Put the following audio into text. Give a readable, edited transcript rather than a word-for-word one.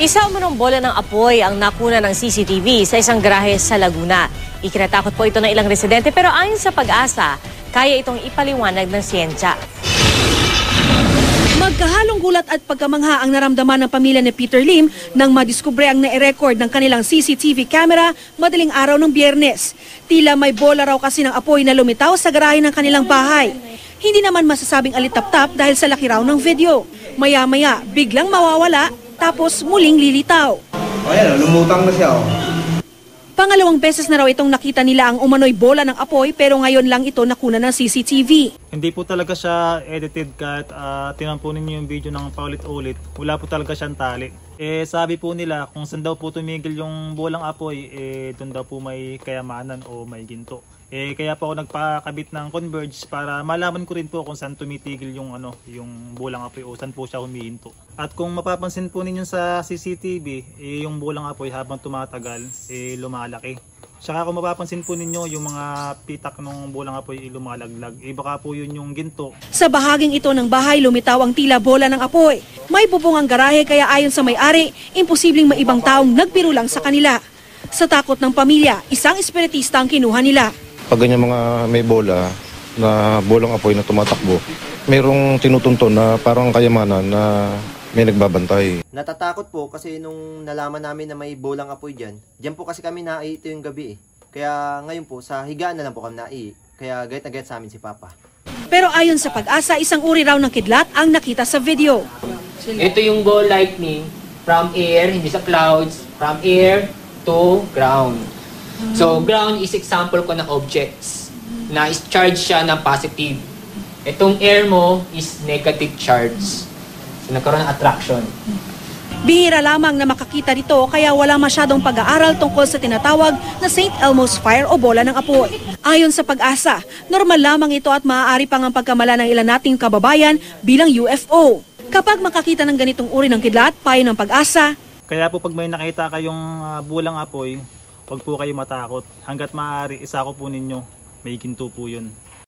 Isa umunong bola ng apoy ang nakuna ng CCTV sa isang garahe sa Laguna. Ikinatakot po ito ng ilang residente pero ayon sa Pag-asa, kaya itong ipaliwanag ng siyensya. Magkahalong gulat at pagkamangha ang naramdaman ng pamilya ni Peter Lim nang madiskubre ang nai-record ng kanilang CCTV camera madaling araw ng Biyernes. Tila may bola raw kasi ng apoy na lumitaw sa garahe ng kanilang bahay. Hindi naman masasabing alitap-tap dahil sa laki raw ng video. Maya-maya, biglang mawawala tapos muling lilitaw. Ayan, lumutang na siya. Pangalawang beses na raw itong nakita nila ang umano'y bola ng apoy pero ngayon lang ito nakuna ng CCTV. Hindi po talaga siya edited kahit tinampunin niyo yung video ng paulit-ulit. Wala po talaga siyang tali. Sabi po nila kung saan daw po tumigil yung bolang apoy, doon daw po may kayamanan o may ginto. Kaya po ako nagpakabit ng Converge para malaman ko rin po kung saan tumitigil yung yung bolang apoy o saan po siya humihinto. At kung mapapansin po ninyo sa CCTV, yung bolang apoy habang tumatagal, lumalaki. Saka kung mapapansin po ninyo yung mga pitak ng bolang apoy lumalaglag, baka po yun yung ginto. Sa bahaging ito ng bahay, lumitaw ang tila bola ng apoy. May bubong ang garahe kaya ayon sa may-ari, imposibleng may ibang taong nagbiro lang sa kanila. Sa takot ng pamilya, isang espiritista ang kinuha nila. Pag ganyan mga may bola na bolang apoy na tumatakbo, mayroong tinutunton na parang kayamanan na may nagbabantay. Natatakot po kasi nung nalaman namin na may bolang apoy dyan po kasi kami naiito yung gabi Kaya ngayon po, sa higaan na lang po kami Kaya gayet na gayet sa amin si Papa. Pero ayon sa Pag-asa, isang uri raw ng kidlat ang nakita sa video. Ito yung ball lightning from air, hindi sa clouds, from air to ground. So, ground is example ko ng objects na is charge siya ng positive. Itong air mo is negative charge. So, nagkaroon ng attraction. Bihira lamang na makakita dito kaya wala masyadong pag-aaral tungkol sa tinatawag na St. Elmo's Fire o bola ng apoy. Ayon sa Pag-asa, normal lamang ito at maaari pang ang pagkamala ng ilan nating kababayan bilang UFO. Kapag makakita ng ganitong uri ng kidlat, payo ng Pag-asa. Kaya po pag may nakita kayong bolang apoy, huwag po kayo matakot. Hanggat maaari, isako po ninyo, may ginto po yun.